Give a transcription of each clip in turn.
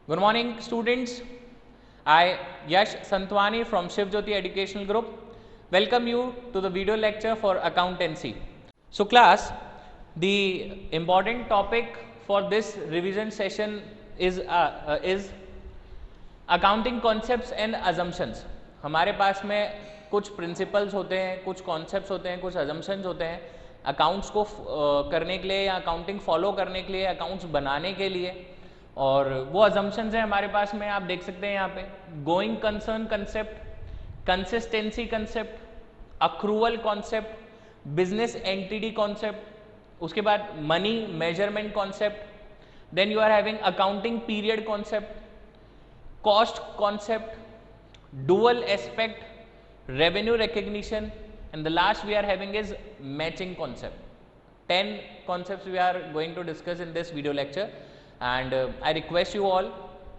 Good morning, students. I, Yash Santwani from Shiv Jyoti Educational Group, welcome you to the video lecture for accountancy. So, class, the important topic for this revision session is accounting concepts and assumptions. हमारे पास में कुछ principles होते हैं, कुछ concepts होते हैं, कुछ assumptions होते हैं अकाउंट्स को करने के लिए या अकाउंटिंग फॉलो करने के लिए, अकाउंट्स बनाने के लिए. और वो अजम्पशंस हैं हमारे पास में, आप देख सकते हैं यहाँ पे going concern concept, consistency concept, accrual concept, business entity concept, उसके बाद money measurement concept, then you are having accounting period concept, cost concept, dual aspect, revenue recognition, and the last we are having is matching concept. 10 concepts we are going to discuss in this video lecture, and I request you all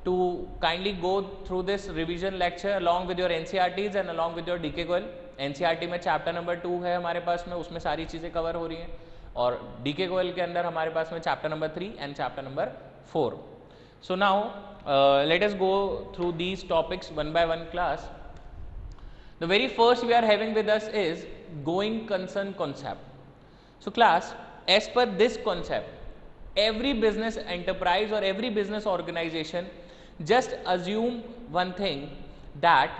to kindly go through this revision lecture along with your NCERTs and along with your DKQL. NCERT में chapter number 2 है हमारे पास में, उसमें सारी चीज़ें cover हो रही हैं, और DKQL के अंदर हमारे पास में chapter number 3 and chapter number 4. So now let us go through these topics one by one, class. The very first we are having with us is going concern concept. So class, as per this concept, every business enterprise or every business organization, just assume one thing, that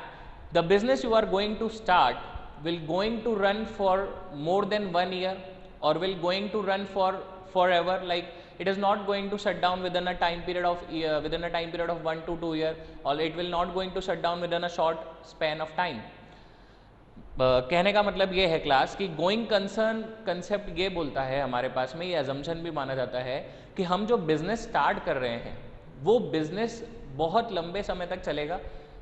the business you are going to start will going to run for more than 1 year or will going to run for forever. Like it is not going to shut down within a time period of 1 to 2 years, or it will not going to shut down within a short span of time. कहने का मतलब ये है class कि going concern concept ये बोलता है हमारे पास में, ये अजम्पशन भी माना जाता है कि हम जो बिजनेस स्टार्ट कर रहे हैं वो बिजनेस बहुत लंबे समय तक चलेगा.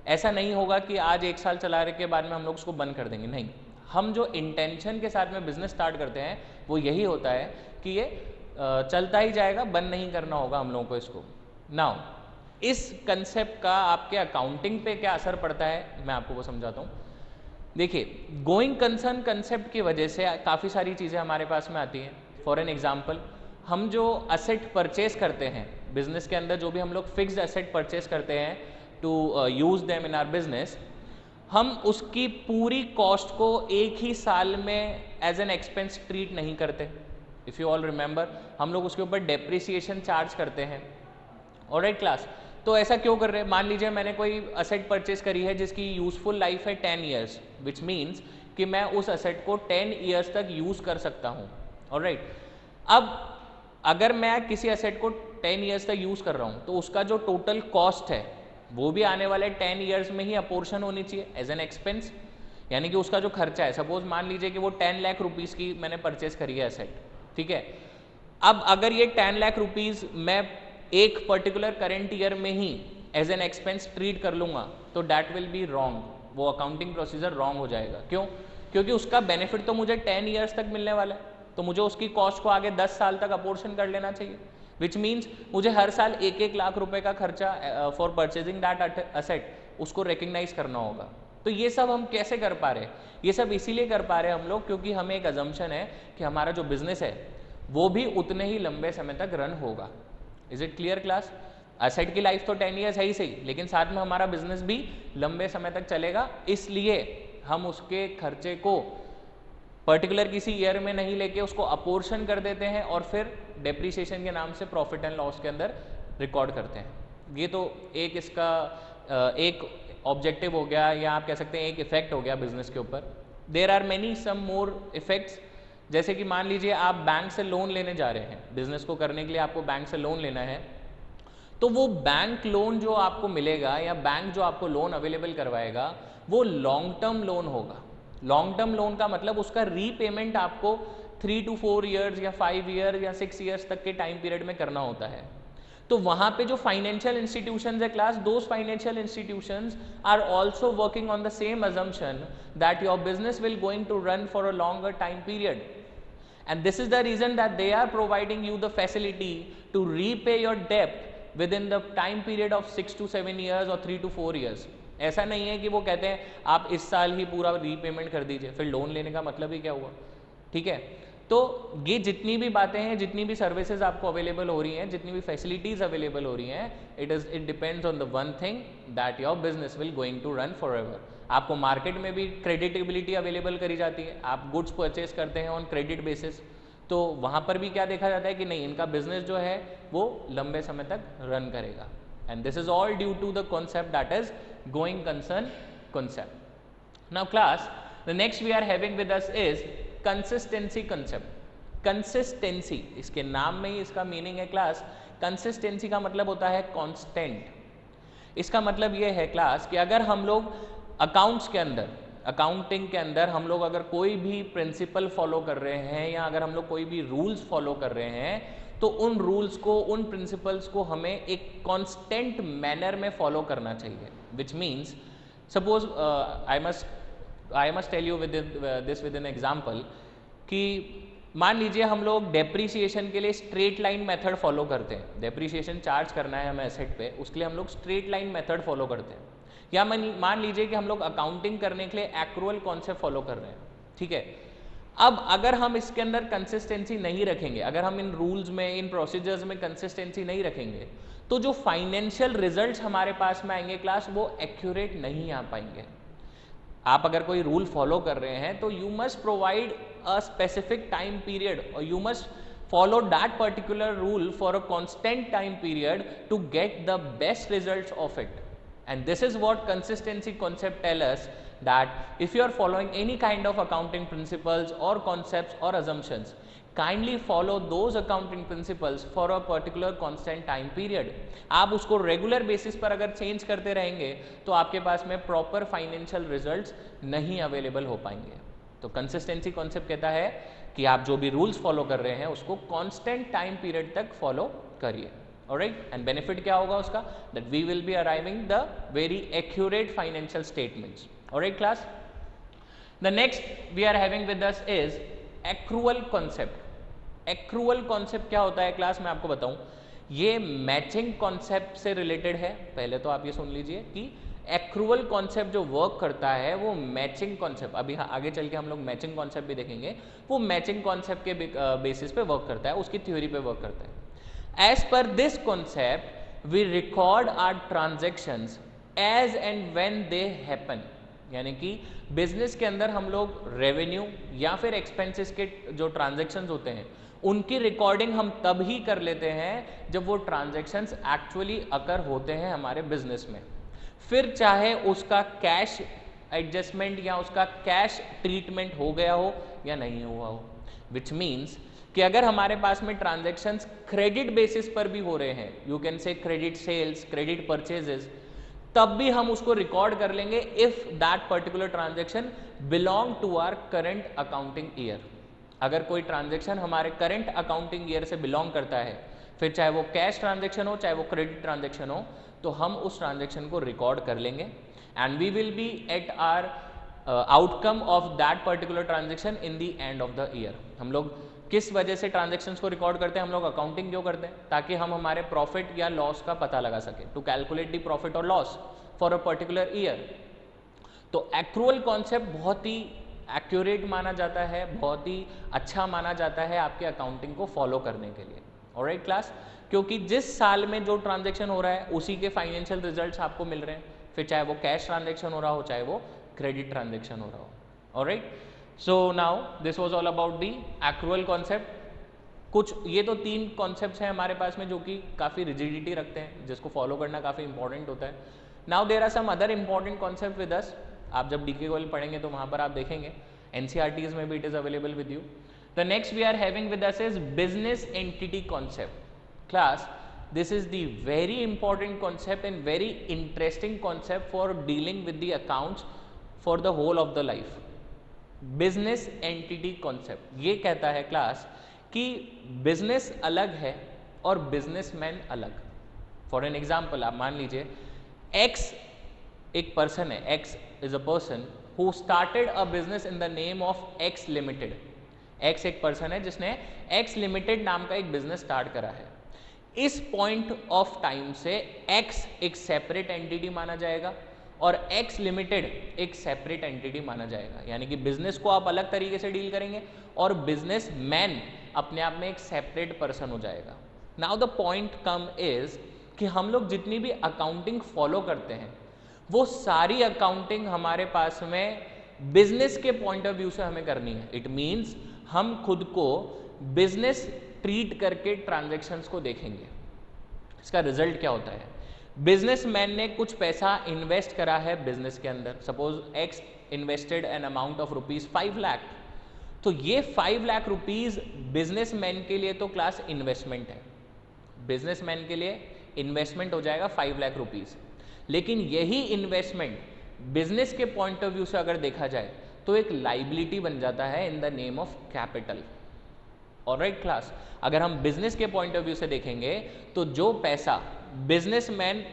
ऐसा नहीं होगा कि आज 1 साल चलाने के बाद में हम लोग उसको बंद कर देंगे, नहीं. हम जो इंटेंशन के साथ में बिजनेस स्टार्ट करते हैं वो यही होता है कि ये चलता ही जाएगा, बंद नहीं करना होगा हम लोगों को इसको. नाउ इस कंसेप्ट का आपके अकाउंटिंग पे क्या असर पड़ता है मैं आपको वो समझाता हूँ. देखिए, गोइंग कंसर्न कंसेप्ट की वजह से काफ़ी सारी चीज़ें हमारे पास में आती हैं. फॉर एन एग्जांपल, हम जो असेट परचेज करते हैं बिजनेस के अंदर, जो भी हम लोग फिक्स्ड असेट परचेज करते हैं to use them in our business, हम उसकी पूरी कॉस्ट को एक ही साल में एज एन एक्सपेंस ट्रीट नहीं करते. इफ़ यू ऑल रिमेंबर, हम लोग उसके ऊपर डेप्रिसिएशन चार्ज करते हैं. ऑलराइट क्लास, तो ऐसा क्यों कर रहे हैं? मान लीजिए मैंने कोई असेट परचेज करी है जिसकी यूजफुल लाइफ है 10 ईयर्स, विच मीन्स कि मैं उस असेट को 10 ईयर्स तक यूज़ कर सकता हूँ. ऑलराइट, अब अगर मैं किसी असेट को 10 ईयर्स तक यूज़ कर रहा हूँ तो उसका जो टोटल कॉस्ट है वो भी आने वाले 10 ईयर्स में ही अपोर्शन होनी चाहिए एज एन एक्सपेंस. यानी कि उसका जो खर्चा है, सपोज मान लीजिए कि वो 10 लाख रुपीज़ की मैंने परचेज करी है असेट, ठीक है. अब अगर ये 10 लाख रुपीज़ मैं एक पर्टिकुलर करंट ईयर में ही एज एन एक्सपेंस ट्रीट कर लूँगा तो डैट विल बी रॉन्ग. वो अकाउंटिंग प्रोसीजर रॉन्ग हो जाएगा. क्यों? क्योंकि उसका बेनिफिट तो मुझे 10 ईयर्स तक मिलने वाला है, तो मुझे उसकी कॉस्ट को आगे 10 साल तक अपोर्शन कर लेना चाहिए, विच मीन्स मुझे हर साल 1-1 लाख रुपए का खर्चा फॉर परचेजिंग दैट असेट उसको रिकग्नाइज करना होगा. तो ये सब हम कैसे कर पा रहे हैं? ये सब इसीलिए कर पा रहे हैं हम लोग क्योंकि हमें एक अजम्पशन है कि हमारा जो बिजनेस है वो भी उतने ही लंबे समय तक रन होगा. Is it clear class? Asset की लाइफ तो 10 ईयर्स है ही सही, लेकिन साथ में हमारा बिजनेस भी लंबे समय तक चलेगा, इसलिए हम उसके खर्चे को पर्टिकुलर किसी ईयर में नहीं लेके उसको अपोर्शन कर देते हैं और फिर डेप्रिसिएशन के नाम से प्रॉफिट एंड लॉस के अंदर रिकॉर्ड करते हैं. ये तो एक इसका एक ऑब्जेक्टिव हो गया, या आप कह सकते हैं एक इफेक्ट हो गया बिजनेस के ऊपर. There are many some more effects. जैसे कि मान लीजिए आप बैंक से लोन लेने जा रहे हैं, बिजनेस को करने के लिए आपको बैंक से लोन लेना है, तो वो बैंक लोन जो आपको मिलेगा या बैंक जो आपको लोन अवेलेबल करवाएगा वो लॉन्ग टर्म लोन होगा. लॉन्ग टर्म लोन का मतलब उसका रीपेमेंट आपको 3 to 4 ईयर्स या 5 ईयर्स या 6 ईयर्स तक के टाइम पीरियड में करना होता है. तो वहाँ पे जो फाइनेंशियल इंस्टीट्यूशंस है class, those financial institutions are also working on the same assumption that your business will going to run for a longer time period, and this is the reason that they are providing you the facility to repay your debt within the time period of 6 to 7 years or 3 to 4 years. ऐसा नहीं है कि वो कहते हैं आप इस साल ही पूरा रीपेमेंट कर दीजिए, फिर लोन लेने का मतलब ही क्या हुआ? ठीक है, तो ये जितनी भी बातें हैं, जितनी भी सर्विसेज आपको अवेलेबल हो रही हैं, जितनी भी फैसिलिटीज अवेलेबल हो रही हैं, it depends on the one thing that your business will going to run forever. आपको मार्केट में भी क्रेडिटेबिलिटी अवेलेबल करी जाती है, आप गुड्स परचेज करते हैं ऑन क्रेडिट बेसिस, तो वहाँ पर भी क्या देखा जाता है कि नहीं, इनका बिजनेस जो है वो लंबे समय तक रन करेगा। And this is all due to the concept that is going concern concept. Now class, the next we are having with us is consistency concept. Consistency, इसके नाम में ही इसका मीनिंग है क्लास, कंसिस्टेंसी का मतलब होता है कांस्टेंट। इसका मतलब ये है क्लास कि अगर हम लोग अकाउंट्स के अंदर, अकाउंटिंग के अंदर हम लोग अगर कोई भी प्रिंसिपल फॉलो कर रहे हैं या अगर हम लोग कोई भी रूल्स फॉलो कर रहे हैं, तो उन रूल्स को, उन प्रिंसिपल्स को हमें एक कांस्टेंट मैनर में फॉलो करना चाहिए। Which means suppose I must tell you with an example कि मान लीजिए हम लोग डेप्रीसिएशन के लिए स्ट्रेट लाइन मेथड फॉलो करते हैं। डेप्रीसिएशन चार्ज करना है हमें एसेट पे, उसके लिए हम लोग स्ट्रेट लाइन मेथड फॉलो करते हैं। या मान लीजिए कि हम लोग अकाउंटिंग करने के लिए एक्रूअल कॉन्सेप्ट फॉलो कर रहे हैं, ठीक है। अब अगर हम इसके अंदर कंसिस्टेंसी नहीं रखेंगे, अगर हम इन रूल्स में, इन प्रोसीजर्स में कंसिस्टेंसी नहीं रखेंगे, तो जो फाइनेंशियल रिजल्ट्स हमारे पास में आएंगे क्लास, वो एक्यूरेट नहीं आ पाएंगे। आप अगर कोई रूल फॉलो कर रहे हैं तो you must provide a specific time period और you must follow that particular rule for a constant time period to get the best results of it. And this is what consistency concept tell us, that if you are following any kind of accounting principles or concepts or assumptions, kindly follow those accounting principles for a particular constant time period. आप उसको regular basis पर अगर change करते रहेंगे तो आपके पास में proper financial results नहीं अवेलेबल हो पाएंगे। तो कंसिस्टेंसी कॉन्सेप्ट कहता है कि आप जो भी रूल्स फॉलो कर रहे हैं उसको कांस्टेंट टाइम पीरियड तक फॉलो करिए। ऑलराइट, एंड बेनिफिट क्या होगा उसका, that we will be arriving the very accurate financial statements. Alright class, the next we are having with us is accrual concept. Accrual concept क्या होता है class, मैं आपको बताऊं, ये मैचिंग कॉन्सेप्ट से रिलेटेड है। पहले तो आप ये सुन लीजिए कि एक्रूअल कॉन्सेप्ट जो वर्क करता है वो मैचिंग कॉन्सेप्ट, अभी आगे चल के हम लोग मैचिंग कॉन्सेप्ट भी देखेंगे, वो मैचिंग कॉन्सेप्ट के बेसिस पे वर्क करता है, उसकी थ्योरी पे वर्क करता है। As per this concept we record our transactions as and when they happen, यानी कि बिजनेस के अंदर हम लोग रेवेन्यू या फिर एक्सपेंसेस के जो ट्रांजैक्शंस होते हैं उनकी रिकॉर्डिंग हम तब ही कर लेते हैं जब वो ट्रांजैक्शंस एक्चुअली अकर होते हैं हमारे बिजनेस में। फिर चाहे उसका कैश एडजस्टमेंट या उसका कैश ट्रीटमेंट हो गया हो या नहीं हुआ हो, विच मीन्स कि अगर हमारे पास में ट्रांजैक्शंस क्रेडिट बेसिस पर भी हो रहे हैं, you can say credit sales, credit purchases, तब भी हम उसको रिकॉर्ड कर लेंगे if that particular transaction belong to our current accounting year. अगर कोई ट्रांजैक्शन हमारे करंट अकाउंटिंग ईयर से बिलोंग करता है, फिर चाहे वो कैश ट्रांजैक्शन हो चाहे वो क्रेडिट ट्रांजैक्शन हो, तो हम उस ट्रांजैक्शन को रिकॉर्ड कर लेंगे and we will be at our outcome of that particular transaction in the end of the year. हम लोग किस वजह से ट्रांजैक्शंस को रिकॉर्ड करते हैं, हम लोग अकाउंटिंग क्यों करते हैं, ताकि हम हमारे प्रॉफिट या लॉस का पता लगा सके, टू कैलकुलेट द प्रॉफिट और loss for a particular year. तो एक्रूअल कॉन्सेप्ट बहुत ही एक्यूरेट माना जाता है, बहुत ही अच्छा माना जाता है आपके अकाउंटिंग को फॉलो करने के लिए। ऑलराइट क्लास, क्योंकि जिस साल में जो ट्रांजैक्शन हो रहा है उसी के फाइनेंशियल रिजल्ट्स आपको मिल रहे हैं, फिर चाहे वो कैश ट्रांजैक्शन हो रहा हो चाहे वो क्रेडिट ट्रांजैक्शन हो रहा हो। Alright, so now this was all about the accrual concept. कुछ ये तो 3 कॉन्सेप्ट्स हैं हमारे पास में जो कि काफ़ी रिजिडिटी रखते हैं, जिसको फॉलो करना काफ़ी इंपॉर्टेंट होता है। Now there are some other important concept with us. आप जब डीके गोयल पढ़ेंगे तो वहाँ पर आप देखेंगे, एनसीईआरटीज में भी it is available with you. The next we are having with us is business entity concept. Class, this is the very important concept and very interesting concept for dealing with the accounts for the whole of the life. Business entity concept ये कहता है class कि business अलग है और businessman अलग। For an example आप मान लीजिए X एक पर्सन है, X is a person who started a business in the name of X limited. X एक पर्सन है जिसने X लिमिटेड नाम का एक बिजनेस स्टार्ट करा है। इस पॉइंट ऑफ टाइम से X एक सेपरेट एंटिटी माना जाएगा और एक्स लिमिटेड एक सेपरेट एंटिटी माना जाएगा, यानी कि बिजनेस को आप अलग तरीके से डील करेंगे और बिजनेस मैन अपने आप में एक सेपरेट पर्सन हो जाएगा। Now the point come is कि हम लोग जितनी भी अकाउंटिंग फॉलो करते हैं वो सारी अकाउंटिंग हमारे पास में बिजनेस के पॉइंट ऑफ व्यू से हमें करनी है। इट मीन्स हम खुद को बिजनेस ट्रीट करके ट्रांजैक्शंस को देखेंगे। इसका रिजल्ट क्या होता है? बिजनेसमैन ने कुछ पैसा इन्वेस्ट करा है बिजनेस के अंदर, suppose x invested an amount of rupees 5 lakh, तो ये 5 लाख रुपीज बिजनेसमैन के लिए तो क्लास इन्वेस्टमेंट है, बिजनेसमैन के लिए इन्वेस्टमेंट हो जाएगा 5 लाख रुपीज। लेकिन यही इन्वेस्टमेंट बिजनेस के पॉइंट ऑफ व्यू से अगर देखा जाए तो एक लाइबिलिटी बन जाता है in the name of capital. Alright class, अगर हम बिजनेस के पॉइंट ऑफ व्यू से देखेंगे तो जो पैसा बिजनेसमैन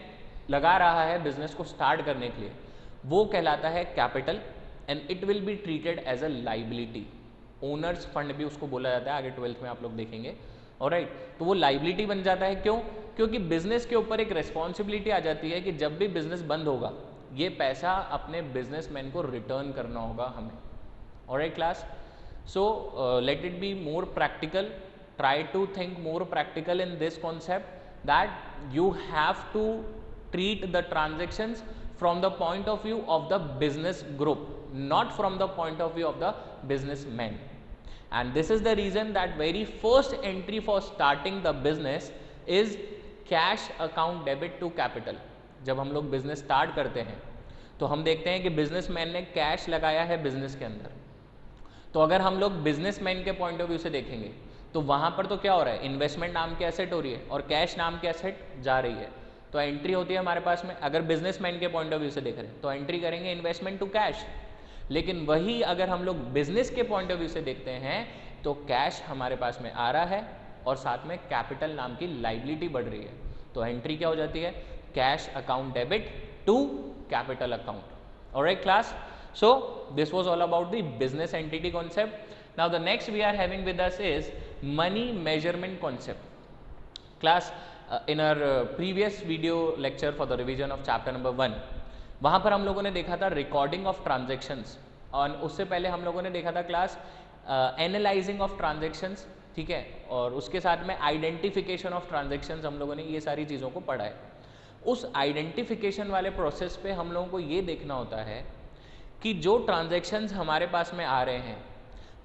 लगा रहा है बिजनेस को स्टार्ट करने के लिए वो कहलाता है capital and it will be treated as a liability. Owners fund भी उसको बोला जाता है, आगे 12th में आप लोग देखेंगे। ऑलराइट, तो वो लाइबिलिटी बन जाता है। क्यों? क्योंकि बिजनेस के ऊपर एक रिस्पॉन्सिबिलिटी आ जाती है कि जब भी बिजनेस बंद होगा ये पैसा अपने बिजनेसमैन को रिटर्न करना होगा हमें। Alright class, so let it be more practical, try to think more practical in this concept that you have to treat the transactions from the point of view of the business group, not from the point of view of the businessman. And this is the reason that very first entry for starting the business is cash account debit to capital. जब हम लोग business start करते हैं तो हम देखते हैं कि बिजनेसमैन ने कैश लगाया है बिजनेस के अंदर, तो अगर हम लोग बिजनेसमैन के पॉइंट ऑफ व्यू से देखेंगे तो वहां पर तो क्या हो रहा है, इन्वेस्टमेंट नाम की एसेट हो रही है और कैश नाम की एसेट जा रही है, तो एंट्री होती है हमारे पास में। अगर बिजनेसमैन के पॉइंट ऑफ व्यू से देख रहे हैं तो एंट्री करेंगे इन्वेस्टमेंट टू कैश। लेकिन वही अगर हम लोग बिजनेस के पॉइंट ऑफ व्यू से देखते हैं तो कैश हमारे पास में आ रहा है और साथ में कैपिटल नाम की लाइबिलिटी बढ़ रही है, तो एंट्री क्या हो जाती है, cash account debit to capital account. Alright class, so this was all about the business entity concept. Now the next we are having with us is money measurement concept. Class, in our previous video lecture for the revision of chapter number 1, वहाँ पर हम लोगों ने देखा था recording of transactions, और उससे पहले हम लोगों ने देखा था क्लास एनालाइजिंग ऑफ ट्रांजेक्शन्स, ठीक है, और उसके साथ में आइडेंटिफिकेशन ऑफ ट्रांजेक्शन्स, हम लोगों ने ये सारी चीज़ों को पढ़ा है। उस आइडेंटिफिकेशन वाले प्रोसेस पे हम लोगों को ये देखना होता है कि जो ट्रांजैक्शंस हमारे पास में आ रहे हैं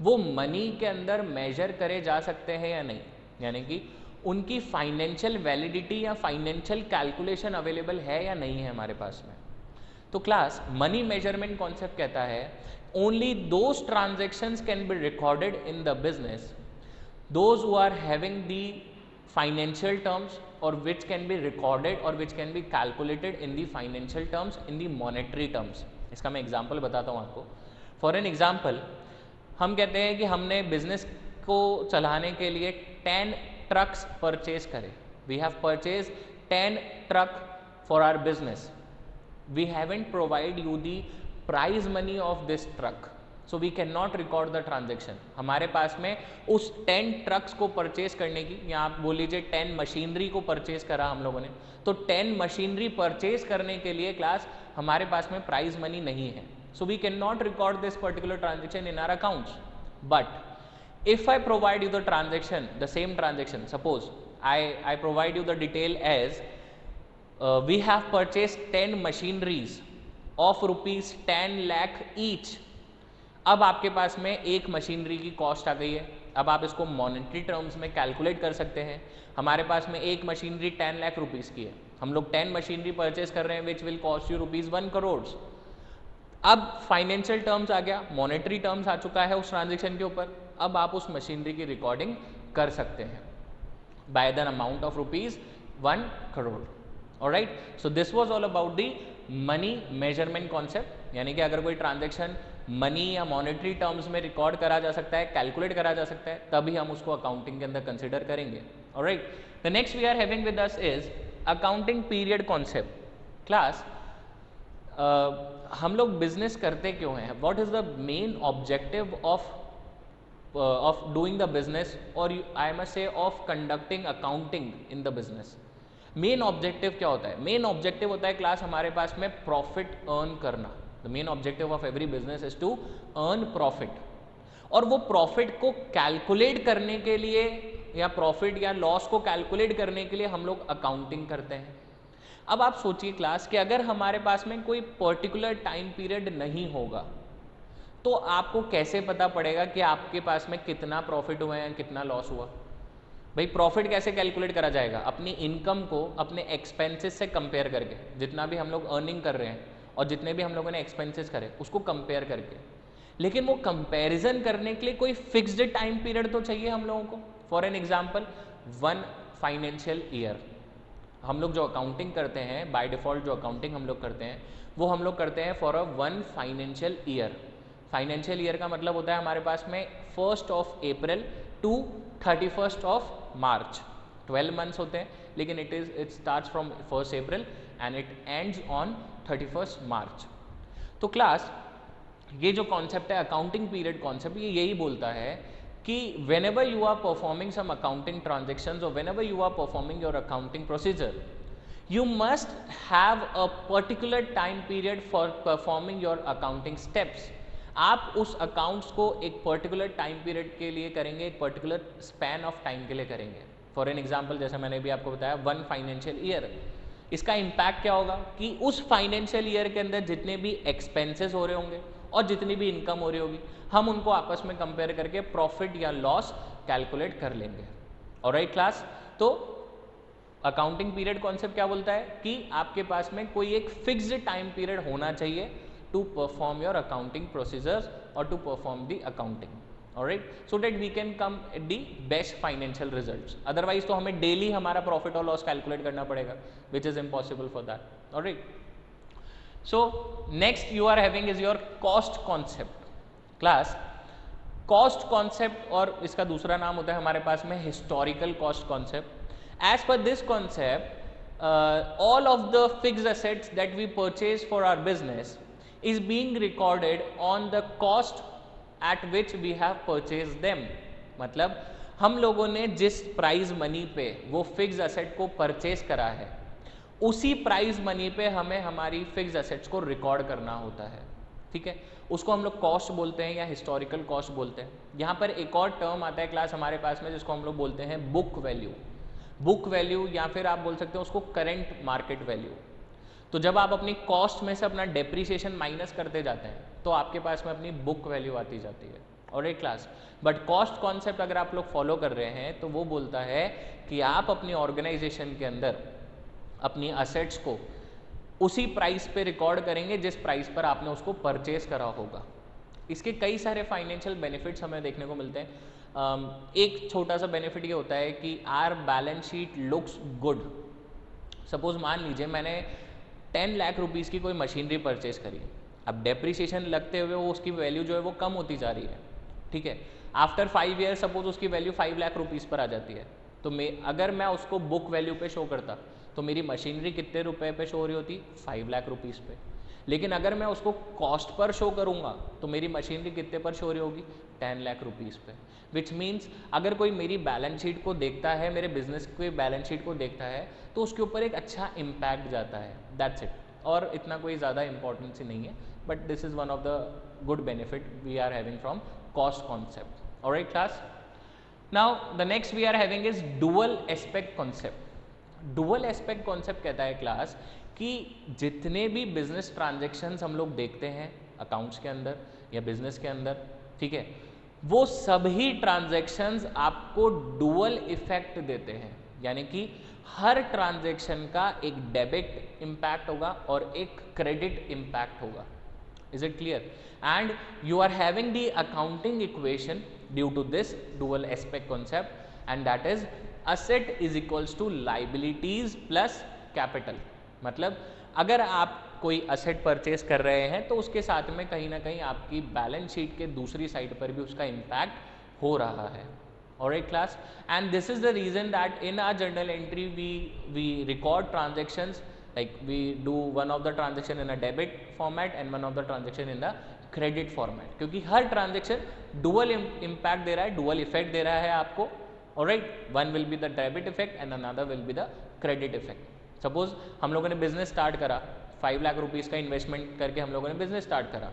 वो मनी के अंदर मेजर करे जा सकते हैं या नहीं, यानी कि उनकी फाइनेंशियल वैलिडिटी या फाइनेंशियल कैलकुलेशन अवेलेबल है या नहीं है हमारे पास में। तो क्लास, मनी मेजरमेंट कॉन्सेप्ट कहता है only those transactions can be recorded in the business those who are having the financial terms और विच कैन बी रिकॉर्डेड और which can be calculated in the financial terms, in the monetary terms. इसका मैं example बताता हूँ आपको। For an example, हम कहते हैं कि हमने बिजनेस को चलाने के लिए 10 ट्रक्स परचेज करे, we have purchase 10 truck for our business, we haven't provide you the prize money of this truck, so we can not record the transaction. हमारे पास में उस 10 ट्रक्स को परचेज करने की, या आप बोल लीजिए 10 मशीनरी को परचेज करा हम लोगों ने, तो 10 मशीनरी परचेज करने के लिए क्लास हमारे पास में प्राइज मनी नहीं है, so we can not record this particular transaction in our accounts. But if I provide you the transaction, the same transaction, suppose I provide you the detail as we have purchase 10 machineries of rupees 10 lakh each. अब आपके पास में एक machinery की cost आ गई है, अब आप इसको मॉनेटरी टर्म्स में कैलकुलेट कर सकते हैं। हमारे पास में एक मशीनरी 10 लाख रुपीज़ की है, हम लोग 10 मशीनरी परचेज कर रहे हैं which will cost you rupees 1 crore. अब फाइनेंशियल टर्म्स आ गया, मॉनेटरी टर्म्स आ चुका है उस ट्रांजेक्शन के ऊपर, अब आप उस मशीनरी की रिकॉर्डिंग कर सकते हैं by the amount of rupees 1 crore. Alright, so this was all about the money measurement concept, यानी कि अगर कोई ट्रांजेक्शन मनी या मॉनेटरी टर्म्स में रिकॉर्ड करा जा सकता है, कैलकुलेट करा जा सकता है, तभी हम उसको अकाउंटिंग के अंदर कंसिडर करेंगे। Alright, the next we are having with us is accounting period concept. Class, हम लोग बिजनेस करते क्यों हैं, what is the main objective of doing the business, और I must say of conducting accounting in the business. Main objective क्या होता है? Main objective होता है क्लास हमारे पास में प्रॉफिट अर्न करना। The main objective of every business is to earn profit. और वो प्रॉफिट को कैलकुलेट करने के लिए या प्रॉफिट या लॉस को कैलकुलेट करने के लिए हम लोग अकाउंटिंग करते हैं। अब आप सोचिए क्लास कि अगर हमारे पास में कोई पर्टिकुलर टाइम पीरियड नहीं होगा तो आपको कैसे पता पड़ेगा कि आपके पास में कितना प्रॉफिट हुआ है, कितना लॉस हुआ? भाई प्रॉफिट कैसे कैलकुलेट करा जाएगा? अपनी इनकम को अपने एक्सपेंसेस से कंपेयर करके, जितना भी हम लोग अर्निंग कर रहे हैं और जितने भी हम लोगों ने एक्सपेंसेस करे उसको कंपेयर करके। लेकिन वो कंपैरिजन करने के लिए कोई फिक्स्ड टाइम पीरियड तो चाहिए हम लोगों को। For an example 1 financial year. हम लोग जो अकाउंटिंग करते हैं बाय डिफॉल्ट, जो अकाउंटिंग हम लोग करते हैं वो हम लोग करते हैं for a 1 financial year. Financial year का मतलब होता है हमारे पास में 1 अप्रैल टू 31 मार्च। 12 मंथ्स होते हैं, लेकिन it starts from 1 April and it ends on 31 मार्च। तो क्लास ये जो कॉन्सेप्ट है अकाउंटिंग पीरियड कॉन्सेप्ट, ये यही बोलता है कि whenever you are performing some accounting transactions or whenever you are performing your accounting procedure, you must have a particular time period for performing your accounting steps। आप उस accounts को एक particular time period के लिए करेंगे, एक particular span of time के लिए करेंगे। फॉर एन एग्जाम्पल जैसे मैंने भी आपको बताया 1 फाइनेंशियल ईयर, इसका इम्पैक्ट क्या होगा कि उस फाइनेंशियल ईयर के अंदर जितने भी एक्सपेंसेस हो रहे होंगे और जितनी भी इनकम हो रही होगी हम उनको आपस में कंपेयर करके प्रॉफिट या लॉस कैलकुलेट कर लेंगे। ऑलराइट क्लास, तो अकाउंटिंग पीरियड कॉन्सेप्ट क्या बोलता है कि आपके पास में कोई एक फिक्स्ड टाइम पीरियड होना चाहिए to perform your accounting procedures और to perform the accounting. Alright, so that we can come at the best financial results. Otherwise तो हमें डेली हमारा प्रॉफिट और लॉस कैलकुलेट करना पड़ेगा, which is impossible for that. Alright, so next you are having is your cost concept. Class cost concept और इसका दूसरा नाम होता है हमारे पास में historical cost concept. As per this concept all of the fixed assets that we purchase for our business is being recorded on the cost at which we have purchased them। मतलब हम लोगों ने जिस प्राइस मनी पे वो fix asset को purchase करा है उसी प्राइस मनी पे हमें हमारी फिक्स असेट्स को रिकॉर्ड करना होता है। ठीक है, उसको हम लोग कॉस्ट बोलते हैं या हिस्टोरिकल कॉस्ट बोलते हैं। यहाँ पर एक और टर्म आता है क्लास हमारे पास में जिसको हम लोग बोलते हैं बुक वैल्यू। बुक वैल्यू या फिर आप बोल सकते हो उसको करेंट मार्केट वैल्यू। तो जब आप अपनी कॉस्ट में से अपना डेप्रीसिएशन माइनस करते जाते हैं तो आपके पास में अपनी बुक वैल्यू आती जाती है। और एक क्लास बट कॉस्ट कॉन्सेप्ट अगर आप लोग फॉलो कर रहे हैं तो वो बोलता है कि आप अपनी ऑर्गेनाइजेशन के अंदर अपनी असेट्स को उसी प्राइस पे रिकॉर्ड करेंगे जिस प्राइस पर आपने उसको परचेज करा होगा। इसके कई सारे फाइनेंशियल बेनिफिट्स हमें देखने को मिलते हैं। एक छोटा सा बेनिफिट ये होता है कि our balance sheet looks good. Suppose मान लीजिए मैंने 10 लाख रुपीज़ की कोई मशीनरी परचेज करी, अब डेप्रीसिएशन लगते हुए वो उसकी वैल्यू जो है वो कम होती जा रही है। ठीक है, आफ्टर 5 ईयर सपोज उसकी वैल्यू 5 लाख रुपीज़ पर आ जाती है। तो अगर मैं उसको बुक वैल्यू पे शो करता तो मेरी मशीनरी कितने रुपए पे शो हो रही होती? 5 लाख रुपीज़ पे। लेकिन अगर मैं उसको कॉस्ट पर शो करूंगा तो मेरी मशीनरी कितने पर शो रही होगी? 10 लाख रुपीज़ पे। विच मीन्स अगर कोई मेरी बैलेंस शीट को देखता है, मेरे बिजनेस की बैलेंस शीट को देखता है तो उसके ऊपर एक अच्छा इम्पैक्ट जाता है। दैट्स इट, और इतना कोई ज़्यादा इंपॉर्टेंस ही नहीं है, but this is one of the good benefit we are having from cost concept. Alright class, now the next we are having is dual aspect concept. Dual aspect concept कहता है class कि जितने भी business transactions हम लोग देखते हैं accounts के अंदर या बिजनेस के अंदर, ठीक है, वो सभी ट्रांजेक्शन्स आपको डुअल इफेक्ट देते हैं। यानी कि हर ट्रांजेक्शन का एक डेबिट इम्पैक्ट होगा और एक क्रेडिट इम्पैक्ट होगा। Is it clear? And you are having the accounting equation due to this dual aspect concept and that is asset is equals to liabilities plus capital. मतलब अगर आप कोई असेट परचेज कर रहे हैं तो उसके साथ में कहीं ना कहीं आपकी बैलेंस शीट के दूसरी साइड पर भी उसका इम्पैक्ट हो रहा है। Alright class, and this is the reason that in our journal entry we record transactions like we do one of the transaction in a debit format and one of the transaction in the credit format, क्योंकि हर transaction dual impact दे रहा है, dual effect दे रहा है आपको। Alright, one will be the debit effect and another will be the credit effect. Suppose हम लोगों ने business start करा, 5 लाख रुपीज़ का इन्वेस्टमेंट करके हम लोगों ने बिजनेस स्टार्ट करा,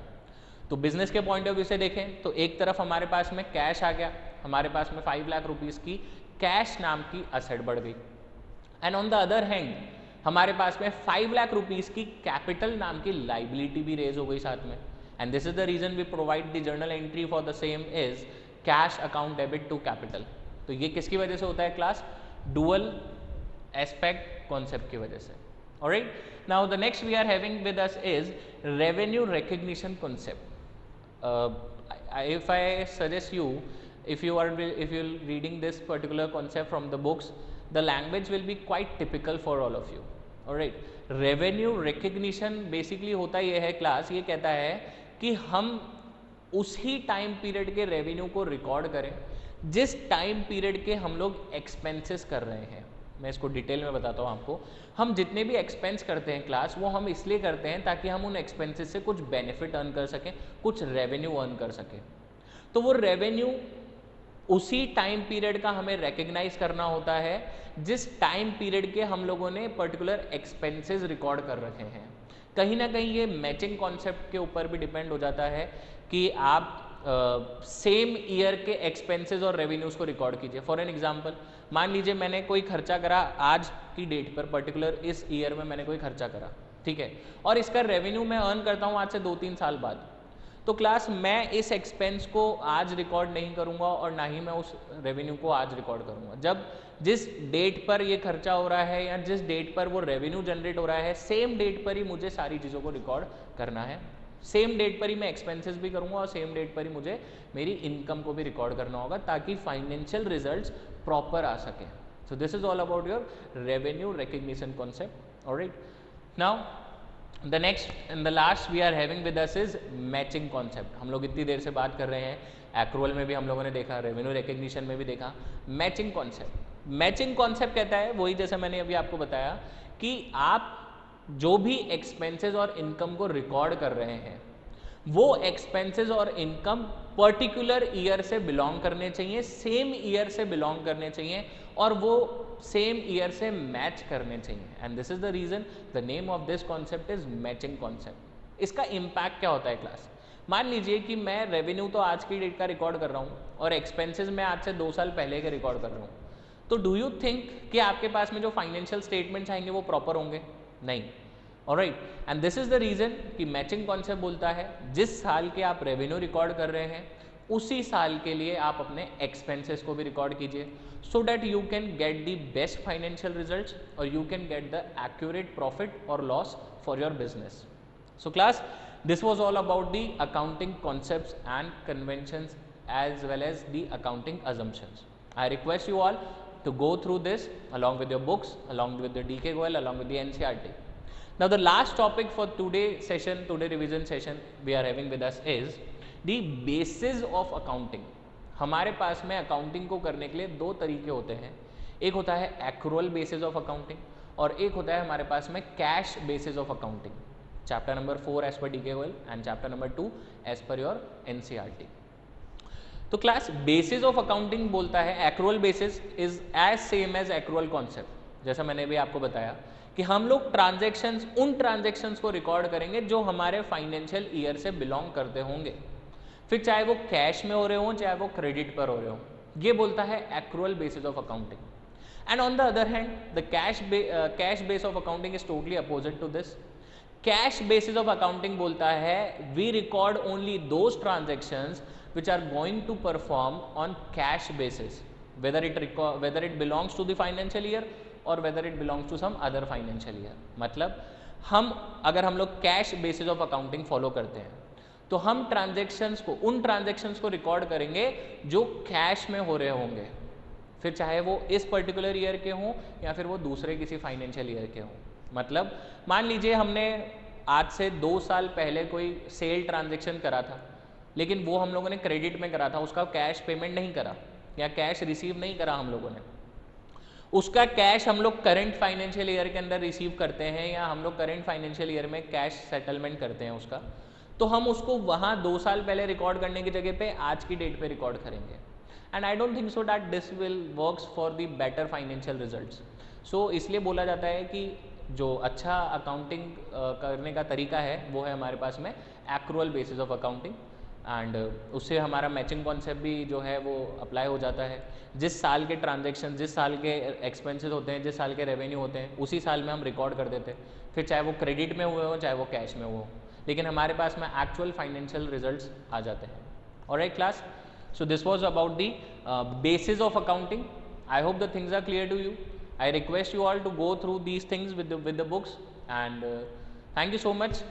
तो बिजनेस के पॉइंट ऑफ व्यू से देखें तो एक तरफ हमारे पास में कैश आ गया, हमारे पास में 5 लाख रुपीज़ की कैश नाम की असेट बढ़ गई, and on the other hand हमारे पास में 5 लाख रुपीज़ की कैपिटल नाम की लाइबिलिटी भी रेज हो गई साथ में, and this is the reason we provide the journal entry for the same is cash account debit to capital. तो ये किसकी वजह से होता है क्लास? डुअल एस्पेक्ट कॉन्सेप्ट की वजह से। Alright, now the next we are having with us is revenue recognition concept. if I suggest you, if you reading this particular concept from the books, the language will be quite typical for all of you. Alright, revenue recognition basically होता ये है class, ये कहता है कि हम उसी time period के रेवेन्यू को रिकॉर्ड करें जिस टाइम पीरियड के हम लोग एक्सपेंसेस कर रहे हैं। मैं इसको डिटेल में बताता हूँ आपको। हम जितने भी एक्सपेंस करते हैं क्लास, वो हम इसलिए करते हैं ताकि हम उन एक्सपेंसेस से कुछ बेनिफिट अर्न कर सकें, कुछ रेवेन्यू अर्न कर सकें। तो वो रेवेन्यू उसी टाइम पीरियड का हमें रिकग्नाइज करना होता है जिस टाइम पीरियड के हम लोगों ने पर्टिकुलर एक्सपेंसेस रिकॉर्ड कर रखे हैं। कहीं ना कहीं ये मैचिंग कॉन्सेप्ट के ऊपर भी डिपेंड हो जाता है कि आप सेम ईयर के एक्सपेंसेस और रेवेन्यूज को रिकॉर्ड कीजिए। फॉर एन एग्जांपल, मान लीजिए मैंने कोई खर्चा करा आज की डेट पर, पर्टिकुलर इस ईयर में मैंने कोई खर्चा करा, ठीक है, और इसका रेवेन्यू मैं अर्न करता हूँ आज से 2-3 साल बाद। तो क्लास मैं इस एक्सपेंस को आज रिकॉर्ड नहीं करूँगा और ना ही मैं उस रेवेन्यू को आज रिकॉर्ड करूँगा। जब जिस डेट पर ये खर्चा हो रहा है या जिस डेट पर वो रेवेन्यू जनरेट हो रहा है, सेम डेट पर ही मुझे सारी चीज़ों को रिकॉर्ड करना है। सेम डेट पर ही मैं एक्सपेंसेस भी करूँगा और सेम डेट पर ही मुझे मेरी इनकम को भी रिकॉर्ड करना होगा ताकि फाइनेंशियल रिजल्ट्स प्रॉपर आ सकें। So this is all about your revenue recognition concept. Alright, now the next and the last we are having with us is matching concept. हम लोग इतनी देर से बात कर रहे हैं, एक्रूअल में भी हम लोगों ने देखा, रेवेन्यू रिकग्निशन में भी देखा, मैचिंग कॉन्सेप्ट। मैचिंग कॉन्सेप्ट कहता है वही जैसे मैंने अभी आपको बताया कि आप जो भी एक्सपेंसेस और इनकम को रिकॉर्ड कर रहे हैं वो एक्सपेंसेस और इनकम पर्टिकुलर ईयर से बिलोंग करने चाहिए, सेम ईयर से बिलोंग करने चाहिए और वो सेम ईयर से मैच करने चाहिए। And this is the reason the name of this concept is matching concept. इसका इम्पैक्ट क्या होता है क्लास? मान लीजिए कि मैं रेवेन्यू तो आज की डेट का रिकॉर्ड कर रहा हूँ और एक्सपेंसेस मैं आज से 2 साल पहले के रिकॉर्ड कर रहा हूँ, तो डू यू थिंक कि आपके पास में जो फाइनेंशियल स्टेटमेंट्स आएंगे वो प्रॉपर होंगे? नहीं। Alright, and this is the reason कि मैचिंग कॉन्सेप्ट बोलता है जिस साल के आप रेवेन्यू रिकॉर्ड कर रहे हैं उसी साल के लिए आप अपने एक्सपेंसेस को भी रिकॉर्ड कीजिए, so that you can get the best financial results और you can get the accurate profit और loss for your business. So class, this was all about the accounting concepts and conventions as well as the accounting assumptions. I request you all to go through this along with your books, along with the DK Goel, along with the NCERT. Now the last topic for today session, today revision session we are having with us is the basis of accounting. हमारे पास में accounting को करने के लिए 2 तरीके होते हैं, एक होता है एक्रूअल बेसिस ऑफ अकाउंटिंग और एक होता है हमारे पास में cash basis of accounting. Chapter number 4 as per DK Goel and chapter number 2 as per your NCERT. तो क्लास बेसिस ऑफ अकाउंटिंग बोलता है accrual basis is as same as accrual concept. जैसा मैंने भी आपको बताया कि हम लोग ट्रांजैक्शंस, उन ट्रांजैक्शंस को रिकॉर्ड करेंगे जो हमारे फाइनेंशियल ईयर से बिलोंग करते होंगे, फिर चाहे वो कैश में हो रहे हों चाहे वो क्रेडिट पर हो रहे हों। ये बोलता है accrual basis of accounting. And on the other hand the cash base of accounting is totally opposite to this. Cash basis of accounting बोलता है we record only those transactions which are going to perform on cash basis, whether it belongs to the financial year or whether it belongs to some other financial year। मतलब अगर हम लोग cash basis of accounting follow करते हैं तो हम उन transactions को रिकॉर्ड करेंगे जो कैश में हो रहे होंगे, फिर चाहे वो इस पर्टिकुलर ईयर के हों या फिर वो दूसरे किसी फाइनेंशियल ईयर के हों। मतलब मान लीजिए हमने आज से 2 साल पहले कोई सेल ट्रांजेक्शन करा था, लेकिन वो हम लोगों ने क्रेडिट में करा था, उसका कैश पेमेंट नहीं करा या कैश रिसीव नहीं करा हम लोगों ने, उसका कैश हम लोग करंट फाइनेंशियल ईयर के अंदर रिसीव करते हैं या हम लोग करंट फाइनेंशियल ईयर में कैश सेटलमेंट करते हैं उसका, तो हम उसको वहाँ 2 साल पहले रिकॉर्ड करने की जगह पे आज की डेट पे रिकॉर्ड करेंगे। And I don't think so that this will works for the better financial results. So इसलिए बोला जाता है कि जो अच्छा अकाउंटिंग करने का तरीका है वो है हमारे पास में accrual basis of accounting, and उससे हमारा मैचिंग कॉन्सेप्ट भी जो है वो अप्लाई हो जाता है। जिस साल के ट्रांजेक्शन, जिस साल के एक्सपेंसेस होते हैं, जिस साल के रेवेन्यू होते हैं, उसी साल में हम रिकॉर्ड कर देते हैं, फिर चाहे वो क्रेडिट में हुए हो चाहे वो कैश में हुए हो, लेकिन हमारे पास में एक्चुअल फाइनेंशियल रिजल्ट्स आ जाते हैं। Alright class, so this was about the basis of accounting. I hope the things are clear to you. I request you all to go through these things with the books, and thank you so much.